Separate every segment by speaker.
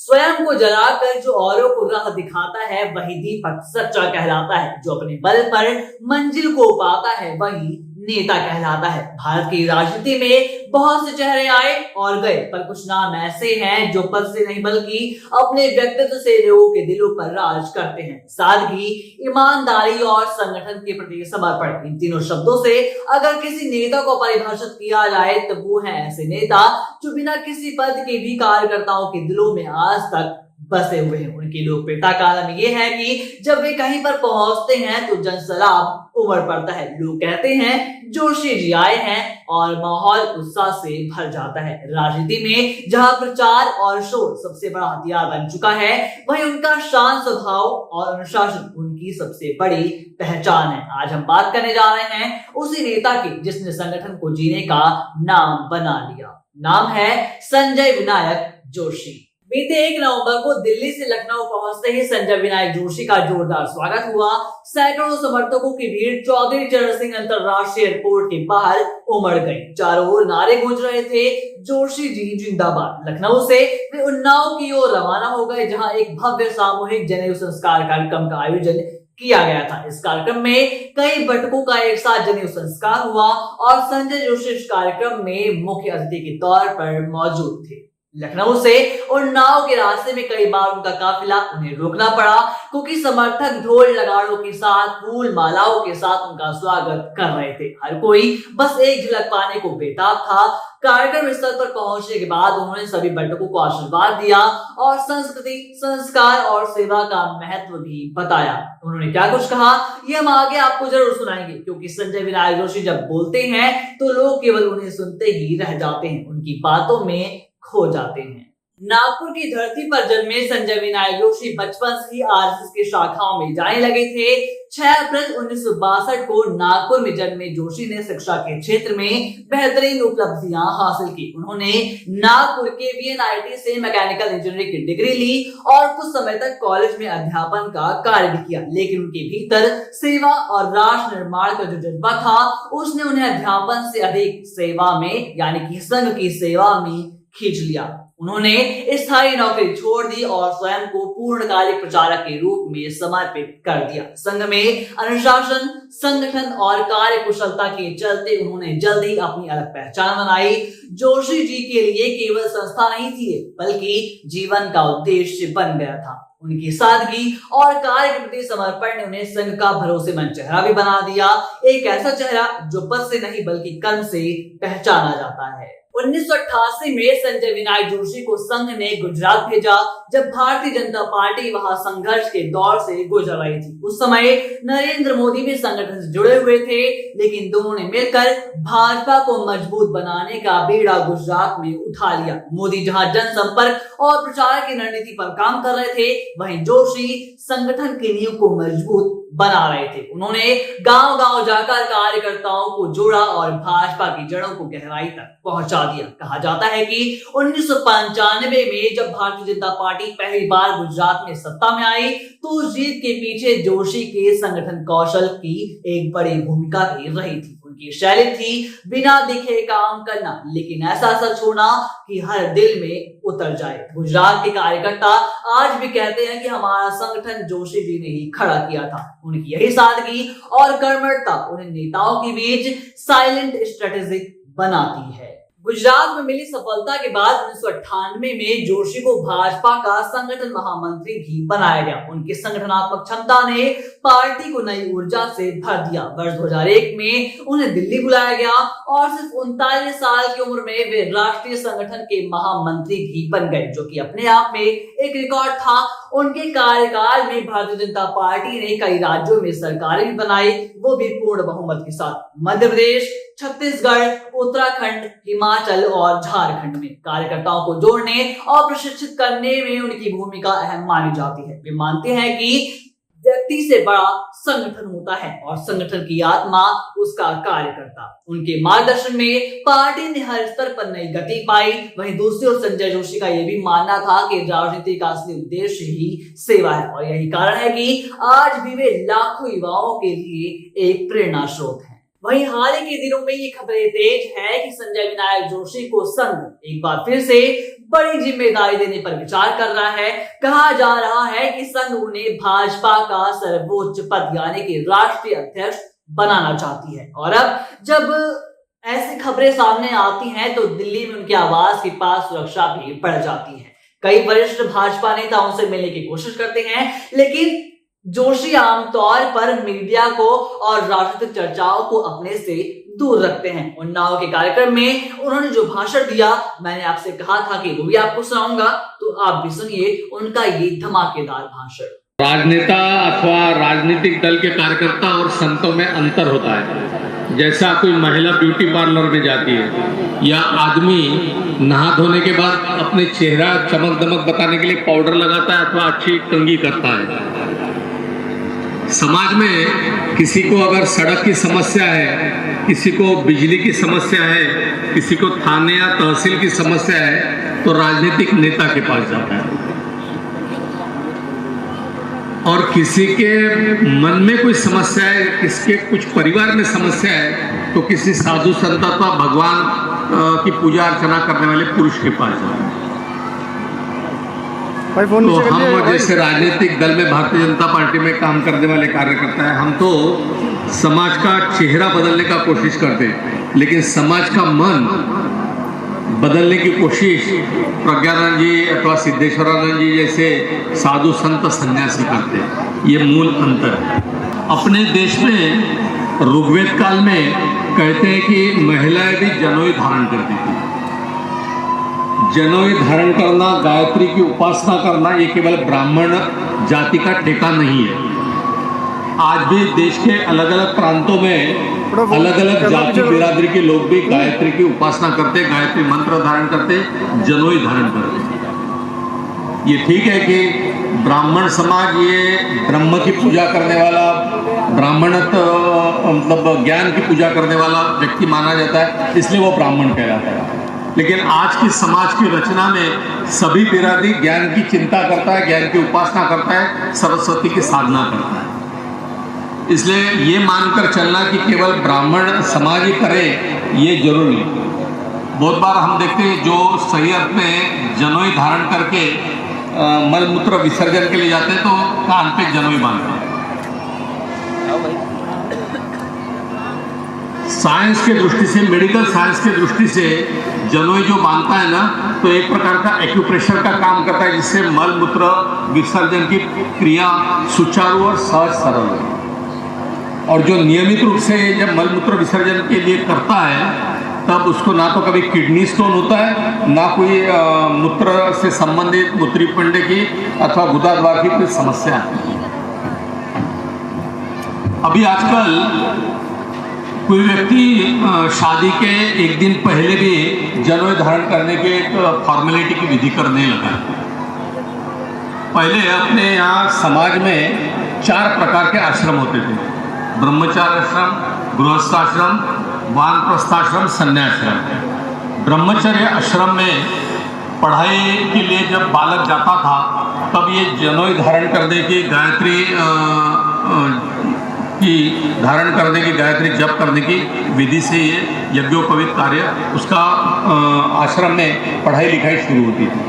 Speaker 1: स्वयं को जलाकर जो औरों को राह दिखाता है वही दीपक सच्चा कहलाता है। जो अपने बल पर मंजिल को पाता है वही नेता कहलाता है। भारत की राजनीति में बहुत से चेहरे आए और गए, पर कुछ नाम ऐसे हैं जो पद से नहीं बल्कि अपने व्यक्तित्व से लोगों के दिलों पर राज करते हैं। सादगी, ईमानदारी और संगठन के प्रति समर्पण, इन तीनों शब्दों से अगर किसी नेता को परिभाषित किया जाए तो वो है ऐसे नेता जो बिना किसी पद के भी कार्यकर्ताओं के दिलों में आज तक बसे हुए हैं। उनकी लोकप्रियता का आलम यह है कि जब वे कहीं पर पहुंचते हैं तो जनसलाब उमड़ पड़ता है। लोग कहते हैं जोशी जी आए हैं और माहौल उत्साह से भर जाता है। राजनीति में जहां प्रचार और शोर सबसे बड़ा हथियार बन चुका है, वहीं उनका शांत स्वभाव और अनुशासन उनकी सबसे बड़ी पहचान है। आज हम बात करने जा रहे हैं उसी नेता की जिसने संगठन को जीने का नाम बना लिया। नाम है संजय विनायक जोशी। बीते 1 नवंबर को दिल्ली से लखनऊ पहुंचते ही संजय विनायक जोशी का जोरदार स्वागत हुआ। सैकड़ों समर्थकों की भीड़ चौधरी चरण सिंह अंतरराष्ट्रीय एयरपोर्ट के बाहर उमड़ गई। चारों ओर नारे गूंज रहे थे, जोशी जी जिंदाबाद। लखनऊ से वे उन्नाव की ओर रवाना हो गए, जहां एक भव्य सामूहिक जनेऊ संस्कार कार्यक्रम का आयोजन किया गया था। इस कार्यक्रम में कई बटकों का एक साथ जनेऊ संस्कार हुआ और संजय जोशी इस कार्यक्रम में मुख्य अतिथि के तौर पर मौजूद थे। लखनऊ से उन्नाव के रास्ते में कई बार उनका काफिला उन्हें रोकना पड़ा, क्योंकि समर्थक ढोल नगाड़ों के साथ, फूल मालाओं के साथ उनका स्वागत कर रहे थे। हर कोई बस एक झलक पाने को बेताब था। कार्यक्रम स्थल पर पहुंचने के बाद उन्होंने सभी बटकों को आशीर्वाद दिया और संस्कृति, संस्कार और सेवा का महत्व भी बताया। उन्होंने क्या कुछ कहा ये हम आगे आपको जरूर सुनाएंगे, क्योंकि संजय विनायक जोशी जब बोलते हैं तो लोग केवल उन्हें सुनते ही रह जाते हैं, उनकी बातों में खो जाते हैं। नागपुर की धरती पर जन्मे संजय विनायक जोशी बचपन से ही आरएसएस की शाखाओं में जाने लगे थे। 6 अप्रैल 1962 को नागपुर में जन्मे जोशी ने शिक्षा के क्षेत्र में बेहतरीन उपलब्धियां हासिल की। उन्होंने नागपुर के वीएनआईटी से मैकेनिकल इंजीनियरिंग की डिग्री ली और कुछ समय तक कॉलेज में अध्यापन का कार्य भी किया, लेकिन उनके भीतर सेवा और राष्ट्र निर्माण का जो जज्बा था उसने उन्हें अध्यापन से अधिक सेवा में, यानी कि संघ की सेवा में खींच लिया। उन्होंने स्थायी नौकरी छोड़ दी और स्वयं को पूर्णकालिक प्रचारक के रूप में समर्पित कर दिया। संघ में अनुशासन, संगठन और कार्य कुशलता के चलते उन्होंने जल्द ही अपनी अलग पहचान बनाई। जोशी जी के लिए केवल संस्था नहीं थी, बल्कि जीवन का उद्देश्य बन गया था। उनकी सादगी और कार्य के प्रति समर्पण ने उन्हें संघ का भरोसेमंद चेहरा भी बना दिया। एक ऐसा चेहरा जो पद से नहीं बल्कि कर्म से पहचाना जाता है। 1988 में संजय विनायक जोशी को संघ ने गुजरात भेजा, जब भारतीय जनता पार्टी वहां संघर्ष के दौर से गुजर रही थी। उस समय नरेंद्र मोदी भी संगठन से जुड़े हुए थे, लेकिन दोनों ने मिलकर भाजपा को मजबूत बनाने का बीड़ा गुजरात में उठा लिया। मोदी जहां जनसंपर्क और प्रचार की रणनीति पर काम कर रहे थे, वहीं जोशी संगठन की नींव को मजबूत बना रहे थे। उन्होंने गांव-गांव जाकर कार्यकर्ताओं को जोड़ा और भाजपा की जड़ों को गहराई तक पहुंचा दिया। कहा जाता है कि 1995 में जब भारतीय जनता पार्टी पहली बार गुजरात में सत्ता में आई तो उस जीत के पीछे जोशी के संगठन कौशल की एक बड़ी भूमिका भी रही थी। उनकी शैली थी बिना दिखे काम करना, लेकिन ऐसा सच होना कि हर दिल में उतर जाए। गुजरात के कार्यकर्ता आज भी कहते हैं कि हमारा संगठन जोशी जी ने ही खड़ा किया था। उनकी यही सादगी और कर्मठता उन्हें नेताओं के बीच साइलेंट स्ट्रेटेजी बनाती है। गुजरात में मिली सफलता के बाद 1998 में जोशी को भाजपा का संगठन महामंत्री भी बनाया गया। उनकी संगठनात्मक क्षमता ने पार्टी को नई ऊर्जा से भर दिया। वर्ष 2001 में उन्हें दिल्ली बुलाया गया और सिर्फ 39 साल की उम्र में वे राष्ट्रीय संगठन के महामंत्री भी बन गए, जो कि अपने आप में एक रिकॉर्ड था। उनके कार्यकाल में भारतीय जनता पार्टी ने कई राज्यों में सरकारें भी बनाई, वो भी पूर्ण बहुमत के साथ। मध्य प्रदेश, छत्तीसगढ़, उत्तराखंड, हिमाचल और झारखंड में कार्यकर्ताओं को जोड़ने और प्रशिक्षित करने में उनकी भूमिका अहम मानी जाती है। वे मानते हैं कि व्यक्ति से बड़ा संगठन होता है और संगठन की आत्मा उसका कार्यकर्ता। उनके मार्गदर्शन में पार्टी ने हर स्तर पर नई गति पाई। वहीं दूसरी ओर संजय जोशी का यह भी मानना था कि राजनीति का असली उद्देश्य ही सेवा है, और यही कारण है कि आज भी वे लाखों युवाओं के लिए एक प्रेरणा स्रोत है। वहीं हाल ही के दिनों में ये खबरें तेज है कि संजय विनायक जोशी को संघ एक बार फिर से बड़ी जिम्मेदारी देने पर विचार कर रहा है। कहा जा रहा है कि संघ उन्हें भाजपा का सर्वोच्च पद यानी कि राष्ट्रीय अध्यक्ष बनाना चाहती है। और अब जब ऐसी खबरें सामने आती हैं तो दिल्ली में उनके आवास के पास सुरक्षा भी बढ़ जाती है। कई वरिष्ठ भाजपा नेता उनसे मिलने की कोशिश करते हैं, लेकिन जोशी आमतौर पर मीडिया को और राजनीतिक चर्चाओं को अपने से दूर रखते हैं। उन्नाव के कार्यक्रम में उन्होंने जो भाषण दिया, मैंने आपसे कहा था कि वो भी आपको सुनाऊंगा, तो आप भी सुनिए उनका ये धमाकेदार भाषण।
Speaker 2: राजनेता अथवा राजनीतिक दल के कार्यकर्ता और संतों में अंतर होता है। जैसा कोई महिला ब्यूटी पार्लर में जाती है या आदमी नहा धोने के बाद अपने चेहरा चमक दमक बताने के लिए पाउडर लगाता है अथवा अच्छी कंघी करता है। समाज में किसी को अगर सड़क की समस्या है, किसी को बिजली की समस्या है, किसी को थाने या तहसील की समस्या है, तो राजनीतिक नेता के पास जाता है। और किसी के मन में कोई समस्या है, किसके कुछ परिवार में समस्या है, तो किसी साधु संत अथवा भगवान की पूजा अर्चना करने वाले पुरुष के पास जाता है। तो हम जैसे राजनीतिक दल में भारतीय जनता पार्टी में काम करने वाले कार्यकर्ता हैं, हम तो समाज का चेहरा बदलने का कोशिश करते हैं, लेकिन समाज का मन बदलने की कोशिश प्रज्ञानंद जी अथवा सिद्धेश्वरानंद जी जैसे साधु संत सन्यासी करते हैं। ये मूल अंतर है। अपने देश में ऋग्वेद काल में कहते हैं कि महिलाएं भी जनोई धारण करती थी। जनोई धारण करना, गायत्री की उपासना करना, ये केवल ब्राह्मण जाति का ठेका नहीं है। आज भी देश के अलग अलग प्रांतों में अलग अलग जाति बिरादरी के लोग भी गायत्री की उपासना करते, गायत्री मंत्र धारण करते, जनोई धारण करते। ये ठीक है कि ब्राह्मण समाज ये ब्रह्म की पूजा करने वाला, ब्राह्मणत्व मतलब ज्ञान की पूजा करने वाला व्यक्ति माना जाता है, इसलिए वो ब्राह्मण कहलाता है। लेकिन आज की समाज की रचना में सभी बिरादरी ज्ञान की चिंता करता है, ज्ञान की उपासना करता है, सरस्वती की साधना करता है। इसलिए ये मानकर चलना कि केवल ब्राह्मण समाज ही करे, ये जरूरी नहीं। बहुत बार हम देखते हैं जो सही अर्थ में जनोई धारण करके मल मूत्र विसर्जन के लिए जाते हैं तो कान पे जनोई बांधते हैं। साइंस के दृष्टि से, मेडिकल साइंस के दृष्टि से जनोई जो बांधता है ना, तो एक प्रकार का एक्यूप्रेशर का काम करता है, जिससे मल मूत्र विसर्जन की क्रिया सुचारू और सहज सरल है। और जो नियमित रूप से जब मल मूत्र विसर्जन के लिए करता है, तब उसको ना तो कभी किडनी स्टोन होता है, ना कोई मूत्र से संबंधित मूत्रिपिंड की अथवा गुदाद्वार की कोई समस्या है। अभी आजकल कोई व्यक्ति शादी के एक दिन पहले भी जनोई धारण करने के एक फॉर्मेलिटी की विधि करने लगा। पहले अपने यहाँ समाज में 4 प्रकार के आश्रम होते थे: ब्रह्मचार्य आश्रम, गृहस्थाश्रम, वानप्रस्थाश्रम, संन्यासाश्रम। ब्रह्मचर्य आश्रम में पढ़ाई के लिए जब बालक जाता था, तब ये जनोई धारण करने की, गायत्री की धारण करने की, गायत्री जप करने की विधि से ये यज्ञोपवीत कार्य उसका आश्रम में पढ़ाई लिखाई शुरू होती थी।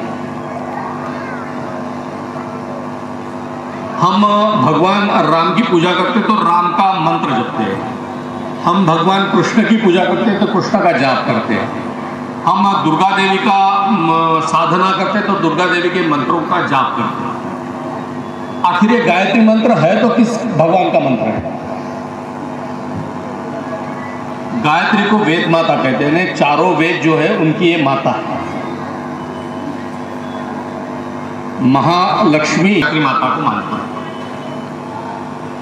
Speaker 2: हम भगवान राम की पूजा करते तो राम का मंत्र जपते हैं। हम भगवान कृष्ण की पूजा करते हैं तो कृष्ण का जाप करते हैं। हम दुर्गा देवी का साधना करते हैं तो दुर्गा देवी के मंत्रों का जाप करते हैं। आखिर ये गायत्री मंत्र है तो किस भगवान का मंत्र है? गायत्री को वेद माता कहते हैं। चारों वेद जो है उनकी ये माता है, महालक्ष्मी गायत्री माता को मानता है।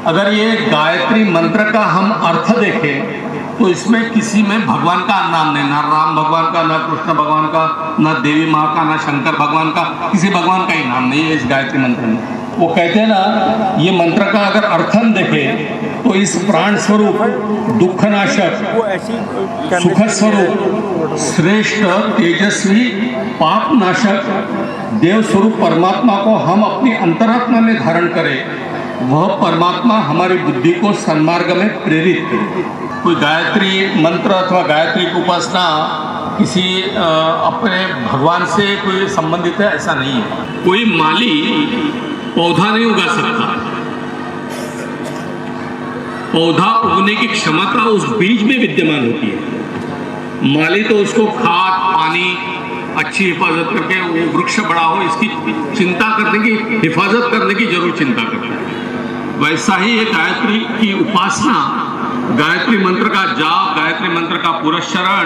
Speaker 2: अगर ये गायत्री मंत्र का हम अर्थ देखें तो इसमें किसी में भगवान का नाम नहीं, ना राम भगवान का, ना कृष्ण भगवान का, ना देवी माँ का, ना शंकर भगवान का, किसी भगवान का ही नाम नहीं है इस गायत्री मंत्र में। वो कहते हैं ना, ये मंत्र का अगर अर्थ हम देखें तो इस प्राण स्वरूप, दुखनाशक, सुख स्वरूप, श्रेष्ठ, तेजस्वी, पाप नाशक, देव स्वरूप परमात्मा को हम अपनी अंतरात्मा में धारण करें, वह परमात्मा हमारी बुद्धि को सन्मार्ग में प्रेरित करे। कोई गायत्री मंत्र अथवा गायत्री की उपासना किसी अपने भगवान से कोई संबंधित है, ऐसा नहीं है। कोई माली पौधा नहीं उगा सकता। पौधा उगने की क्षमता उस बीज में विद्यमान होती है। माली तो उसको खाद पानी अच्छी हिफाजत करके वो वृक्ष बड़ा हो इसकी चिंता करने की, हिफाजत करने की जरूर चिंता करता है। वैसा ही ये गायत्री की उपासना, गायत्री मंत्र का जाप, गायत्री मंत्र का पुरस्चरण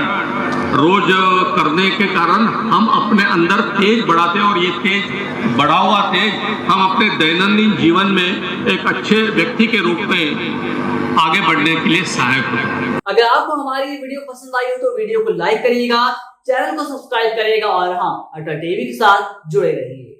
Speaker 2: रोज करने के कारण हम अपने अंदर तेज बढ़ाते हैं और ये तेज बढ़ा हुआ तेज हम अपने दैनंदिन जीवन में एक अच्छे व्यक्ति के रूप में आगे बढ़ने के लिए सहायक होते हैं।
Speaker 1: अगर आपको हमारी ये वीडियो पसंद आई हो तो वीडियो को लाइक करिएगा, चैनल को सब्सक्राइब करिएगा और हाँ, अटल टीवी के साथ जुड़े रहिए।